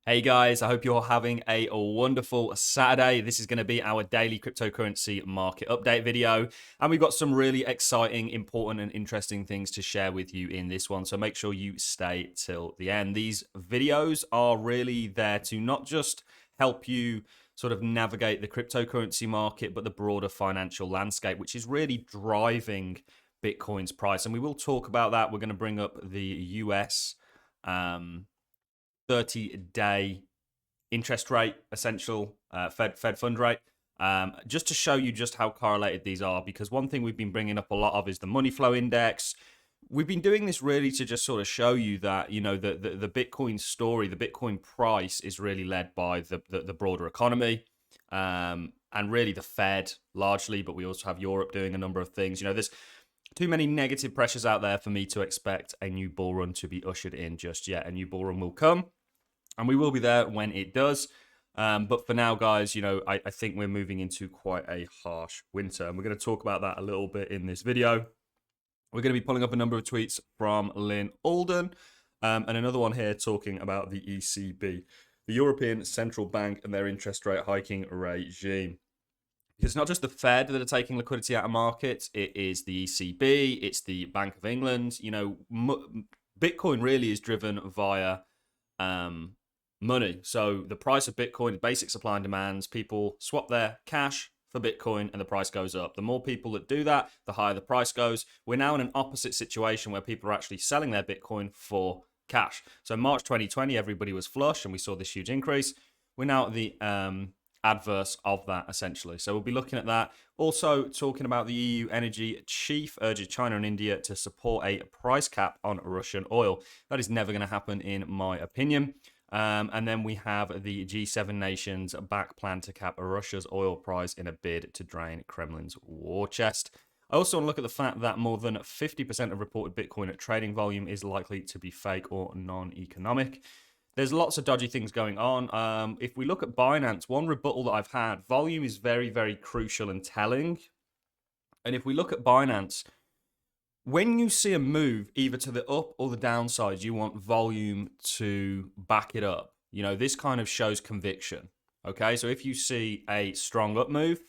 Hey guys, I hope you're having a wonderful Saturday. This is going to be our daily cryptocurrency market update video. And we've got some really exciting, important, and interesting things to share with you in this one. So make sure you stay till the end. These videos are really there to not just help you sort of navigate the cryptocurrency market, but the broader financial landscape, which is really driving Bitcoin's price. And we will talk about that. We're going to bring up the US 30-day interest rate, essential Fed fund rate, just to show you just how correlated these are. Because one thing we've been bringing up a lot of is the money flow index. We've been doing this really to just sort of show you that, you know, the Bitcoin story, the Bitcoin price is really led by the broader economy, and really the Fed largely, but we also have Europe doing a number of things. You know, there's too many negative pressures out there for me to expect a new bull run to be ushered in just yet. A new bull run will come, and we will be there when it does. But for now, guys, you know, I think we're moving into quite a harsh winter, and we're going to talk about that a little bit in this video. We're going to be pulling up a number of tweets from Lynn Alden, and another one here talking about the ECB, the European Central Bank, and their interest rate hiking regime. It's not just the Fed that are taking liquidity out of markets. It is the ECB. It's the Bank of England. You know, Bitcoin really is driven via money. So the price of Bitcoin is basic supply and demands. People swap their cash for Bitcoin and the price goes up. The more people that do that, the higher the price goes. We're now in an opposite situation where people are actually selling their Bitcoin for cash. So March 2020, everybody was flush and we saw this huge increase. We're now at the adverse of that, essentially. So we'll be looking at that. Also talking about the EU energy chief urges China and India to support a price cap on Russian oil. That is never going to happen, in my opinion. And then we have the G7 nations back plan to cap Russia's oil price in a bid to drain Kremlin's war chest. I also want to look at the fact that more than 50% of reported Bitcoin trading volume is likely to be fake or non-economic. There's lots of dodgy things going on. If we look at Binance, one rebuttal that I've had, volume is very, very crucial and telling. And if we look at Binance, when you see a move either to the up or the downside, you want volume to back it up. You know, this kind of shows conviction. Okay, so if you see a strong up move,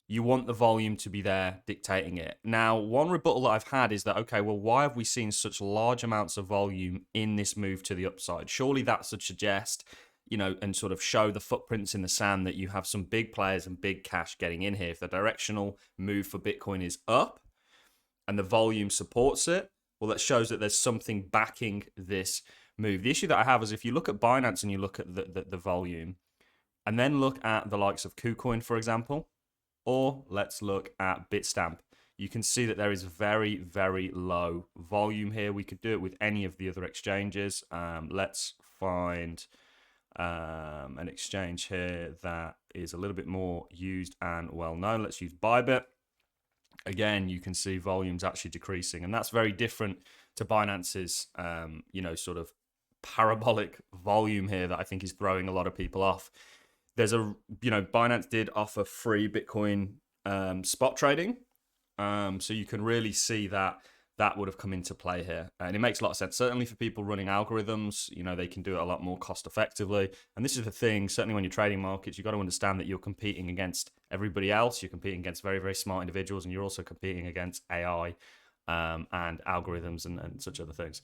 you want the volume to be there dictating it. Now, one rebuttal that I've had is that, okay, well, why have we seen such large amounts of volume in this move to the upside? Surely that should suggest, you know, and sort of show the footprints in the sand that you have some big players and big cash getting in here. If the directional move for Bitcoin is up and the volume supports it, well, that shows that there's something backing this move. The issue that I have is if you look at Binance and you look at the volume, and then look at the likes of KuCoin, for example, or let's look at Bitstamp, you can see that there is very, very low volume here. We could do it with any of the other exchanges. Let's find an exchange here that is a little bit more used and well known. Let's use Bybit. Again, you can see volumes actually decreasing, and that's very different to Binance's, you know, sort of parabolic volume here that I think is throwing a lot of people off. There's a, you know, Binance did offer free Bitcoin spot trading. So you can really see that that would have come into play here. And it makes a lot of sense. Certainly for people running algorithms, you know, they can do it a lot more cost effectively. And this is the thing, certainly when you're trading markets, you've got to understand that you're competing against everybody else. You're competing against very, very smart individuals, and you're also competing against AI and algorithms and such other things.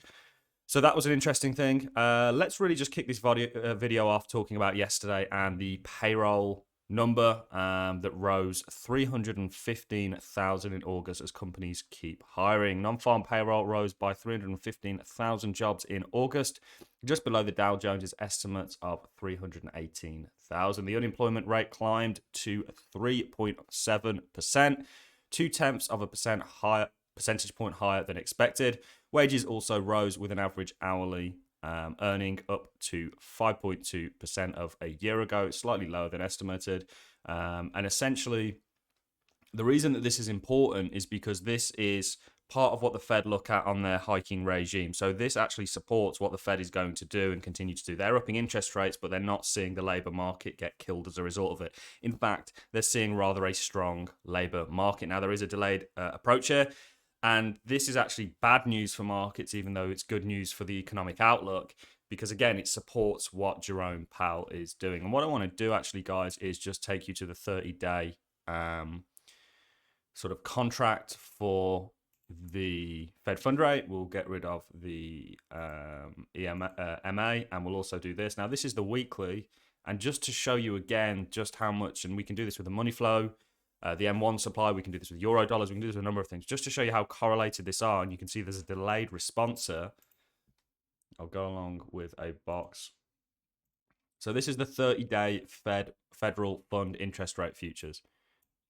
So that was an interesting thing. Let's really just kick this video off talking about yesterday and the payroll number that rose 315,000 in August as companies keep hiring. Non-farm payroll rose by 315,000 jobs in August, just below the Dow Jones' estimates of 318,000. The unemployment rate climbed to 3.7%, 0.2% percentage point higher than expected. Wages also rose with an average hourly earning up to 5.2% of a year ago, slightly lower than estimated. And essentially, the reason that this is important is because this is part of what the Fed look at on their hiking regime. So this actually supports what the Fed is going to do and continue to do. They're upping interest rates, but they're not seeing the labor market get killed as a result of it. In fact, they're seeing rather a strong labor market. Now, there is a delayed approach here. And this is actually bad news for markets, even though it's good news for the economic outlook, because again, it supports what Jerome Powell is doing. And what I want to do actually, guys, is just take you to the 30-day sort of contract for the Fed fund rate. We'll get rid of the MA, and we'll also do this. Now, this is the weekly, and just to show you again just how much, and we can do this with the money flow, the M1 supply, we can do this with euro dollars, we can do this with a number of things, just to show you how correlated this are. And you can see there's a delayed response here. I'll go along with a box. So this is the 30-day federal fund interest rate futures.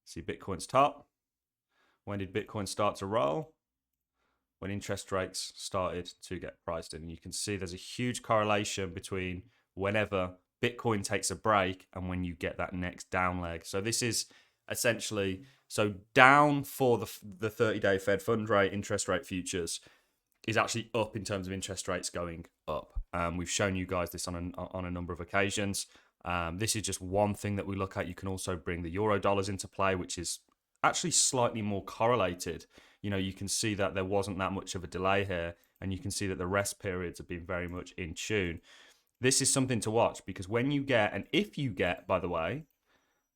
See Bitcoin's top. When did Bitcoin start to roll? When interest rates started to get priced in. And you can see there's a huge correlation between whenever Bitcoin takes a break and when you get that next down leg. So this is essentially, so down for the 30-day Fed fund rate interest rate futures is actually up in terms of interest rates going up. We've shown you guys this on a number of occasions. This is just one thing that we look at. You can also bring the euro dollars into play, which is actually slightly more correlated. You know, you can see that there wasn't that much of a delay here, and you can see that the rest periods have been very much in tune. This is something to watch, because when you get, and if you get, by the way,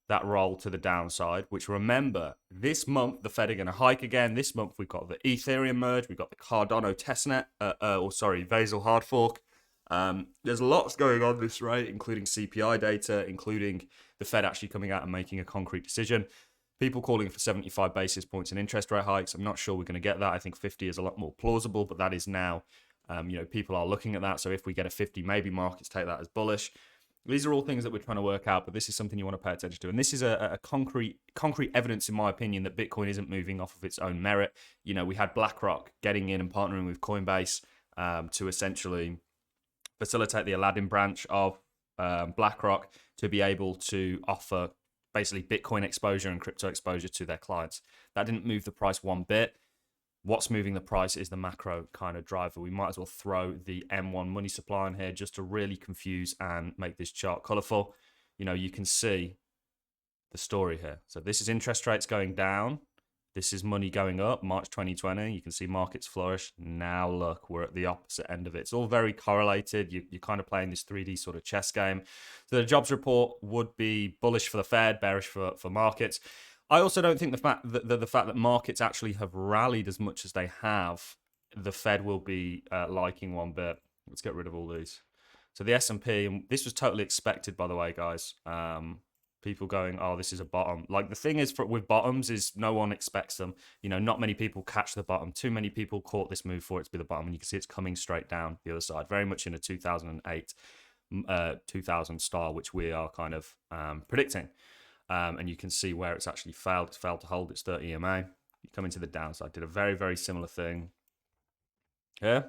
that roll to the downside, which remember, this month the Fed are going to hike again. This month we've got the ETHEREUM merge, we've got the Cardano testnet, Vasil hard fork. There's lots going on this rate, including CPI data, including the Fed actually coming out and making a concrete decision. People calling for 75 basis points in interest rate hikes. I'm not sure we're going to get that. I think 50 is a lot more plausible, but that is now, people are looking at that. So if we get a 50, maybe markets take that as bullish. These are all things that we're trying to work out, but this is something you want to pay attention to. And this is a concrete evidence, in my opinion, that Bitcoin isn't moving off of its own merit. You know, we had BlackRock getting in and partnering with Coinbase to essentially facilitate the ALLIN branch of BlackRock to be able to offer basically Bitcoin exposure and crypto exposure to their clients. That didn't move the price one bit. What's moving the price is the macro kind of driver. We might as well throw the M1 money supply in here just to really confuse and make this chart colorful. You know, you can see the story here. So this is interest rates going down. This is money going up, March 2020. You can see markets flourish. Now look, we're at the opposite end of it. It's all very correlated. You're kind of playing this 3D sort of chess game. So the jobs report would be bullish for the Fed, bearish for markets. I also don't think the fact that markets actually have rallied as much as they have, the Fed will be liking one bit. Let's get rid of all these. So the S&P, and this was totally expected, by the way, guys. People going, oh, this is a bottom. Like, the thing is with bottoms is no one expects them. You know, not many people catch the bottom. Too many people caught this move for it to be the bottom, and you can see it's coming straight down the other side. Very much in a 2008, 2000 style, which we are kind of predicting. And you can see where it's actually failed. It's failed to hold its 30 EMA. You come into the downside. Did a very, very similar thing here.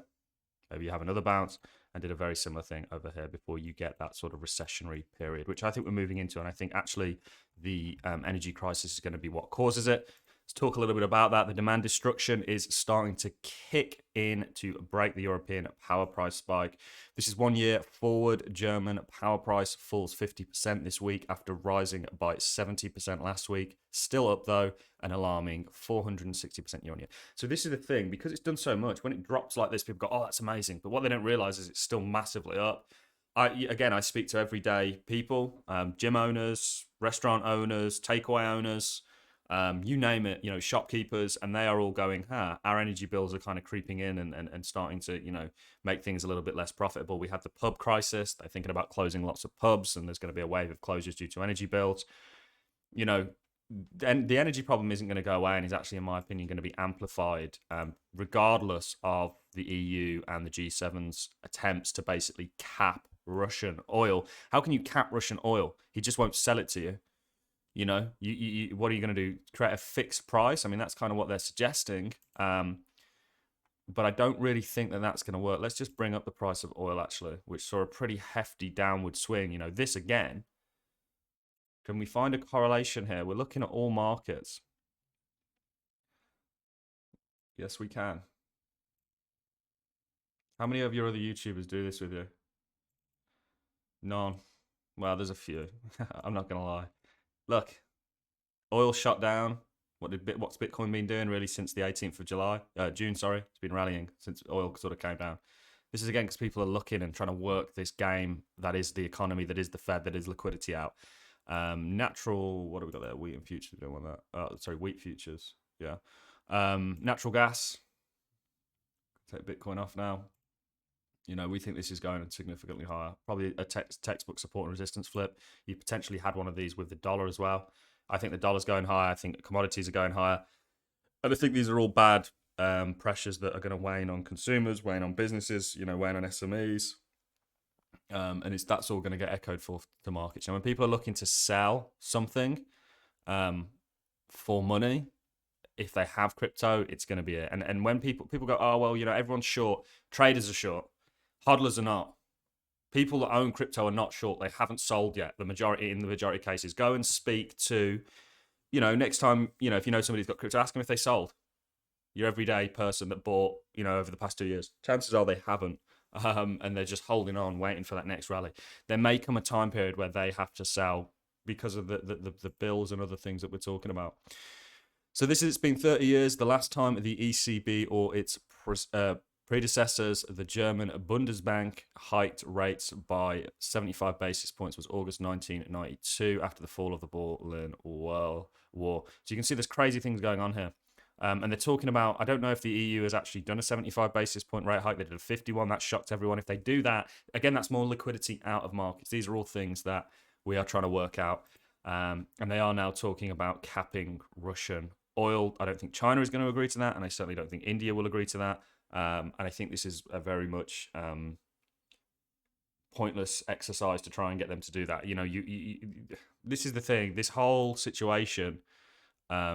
Maybe you have another bounce, and did a very similar thing over here before you get that sort of recessionary period, which I think we're moving into. And I think actually the energy crisis is going to be what causes it. Let's talk a little bit about that. The demand destruction is starting to kick in to break the European power price spike. This is 1 year forward. German power price falls 50% this week after rising by 70% last week. Still up though, an alarming 460% year on year. So this is the thing, because it's done so much, when it drops like this, people go, oh, that's amazing. But what they don't realize is it's still massively up. I speak to everyday people, gym owners, restaurant owners, takeaway owners, you name it, shopkeepers, and they are all going, our energy bills are kind of creeping in and starting to, make things a little bit less profitable. We had the pub crisis. They're thinking about closing lots of pubs, and there's going to be a wave of closures due to energy bills. Then the energy problem isn't going to go away, and is actually, in my opinion, going to be amplified, regardless of the EU and the G7's attempts to basically cap Russian oil. How can you cap Russian oil? He just won't sell it to you. What are you going to do? Create a fixed price? I mean, that's kind of what they're suggesting. But I don't really think that that's going to work. Let's just bring up the price of oil, actually, which saw a pretty hefty downward swing. This again. Can we find a correlation here? We're looking at all markets. Yes, we can. How many of your other YouTubers do this with you? None. Well, there's a few. I'm not going to lie. Look, oil shot down. What's Bitcoin been doing really since the 18th of June? Sorry, it's been rallying since oil sort of came down. This is again because people are looking and trying to work this game that is the economy, that is the Fed, that is liquidity out. Natural, what have we got there? Wheat and futures. We don't want that. Sorry, wheat futures. Yeah. Natural gas. Take Bitcoin off now. You know, we think this is going significantly higher. Probably a textbook support and resistance flip. You potentially had one of these with the dollar as well. I think the dollar's going higher. I think commodities are going higher. And I think these are all bad pressures that are going to wane on consumers, wane on businesses, you know, wane on SMEs. And that's all going to get echoed forth to markets. You know, when people are looking to sell something for money, if they have crypto, it's going to be it. And when people go, oh, well, you know, everyone's short. Traders are short. Hodlers are not. People that own crypto are not short. They haven't sold yet. In the majority of cases, go and speak to, you know, next time, you know, if you know somebody's got crypto, ask them if they sold. Your everyday person that bought, you know, over the past 2 years, chances are they haven't. And they're just holding on, waiting for that next rally. There may come a time period where they have to sell because of the bills and other things that we're talking about. So it's been 30 years. The last time the ECB or its predecessors, the German Bundesbank, hiked rates by 75 basis points was August 1992 after the fall of the Berlin Wall. So you can see there's crazy things going on here. And they're talking about, I don't know if the EU has actually done a 75 basis point rate hike. They did a 51. That shocked everyone. If they do that, again, that's more liquidity out of markets. These are all things that we are trying to work out. And they are now talking about capping Russian oil. I don't think China is going to agree to that. And I certainly don't think India will agree to that. And I think this is a very much pointless exercise to try and get them to do that. You know, this is the thing. This whole situation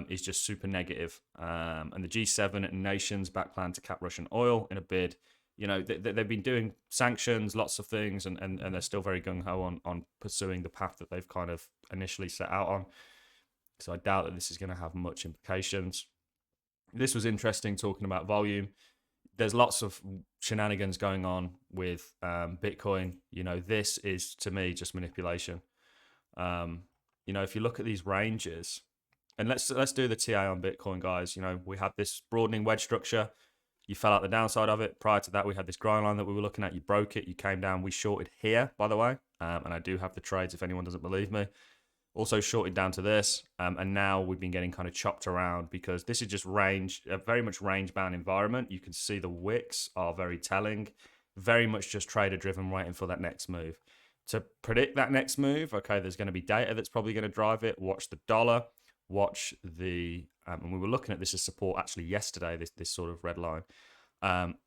is just super negative. And the G7 nations back plan to cap Russian oil in a bid. You know, they've been doing sanctions, lots of things, and they're still very gung-ho on pursuing the path that they've kind of initially set out on. So I doubt that this is going to have much implications. This was interesting talking about volume. There's lots of shenanigans going on with Bitcoin. You know, this is, to me, just manipulation. You know, if you look at these ranges, and let's do the TA on Bitcoin, guys. You know, we had this broadening wedge structure. You fell out the downside of it. Prior to that, we had this grind line that we were looking at. You broke it. You came down. We shorted here, by the way. And I do have the trades if anyone doesn't believe me. Also shorted down to this. And now we've been getting kind of chopped around because this is just range, a very much range-bound environment. You can see the wicks are very telling. Very much just trader-driven, waiting for that next move. To predict that next move, okay, there's going to be data that's probably going to drive it. Watch the dollar. Watch the, and we were looking at this as support actually yesterday, this sort of red line.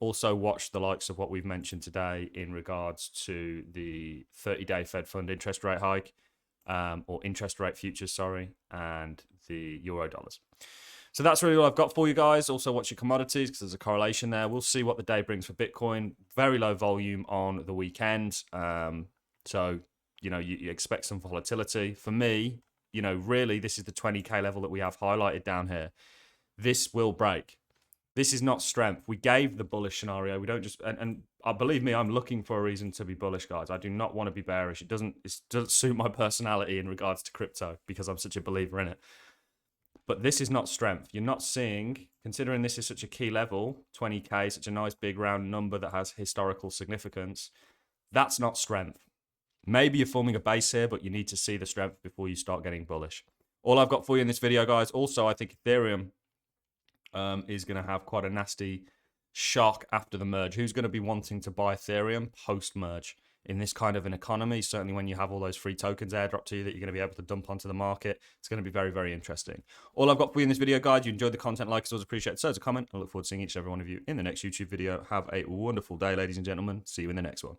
Also watch the likes of what we've mentioned today in regards to the 30-day Fed fund interest rate hike, or interest rate futures, sorry, and the euro dollars. So that's really all I've got for you guys. Also watch your commodities because there's a correlation there. We'll see what the day brings for Bitcoin. Very low volume on the weekend. So, you know, you expect some volatility. For me, you know, really, this is the 20K level that we have highlighted down here. This will break. This is not strength. We gave the bullish scenario. We don't just, and believe me, I'm looking for a reason to be bullish, guys. I do not want to be bearish. It doesn't suit my personality in regards to crypto because I'm such a believer in it. But this is not strength. You're not seeing, considering this is such a key level, 20K, such a nice big round number that has historical significance. That's not strength. Maybe you're forming a base here, but you need to see the strength before you start getting bullish. All I've got for you in this video, guys. Also, I think Ethereum is going to have quite a nasty shock after the merge. Who's going to be wanting to buy Ethereum post-merge in this kind of an economy? Certainly when you have all those free tokens airdrop to you that you're going to be able to dump onto the market. It's going to be very, very interesting. All I've got for you in this video, guys. You enjoyed the content, like us, always appreciate it. So, as a comment, I look forward to seeing each and every one of you in the next YouTube video. Have a wonderful day, ladies and gentlemen. See you in the next one.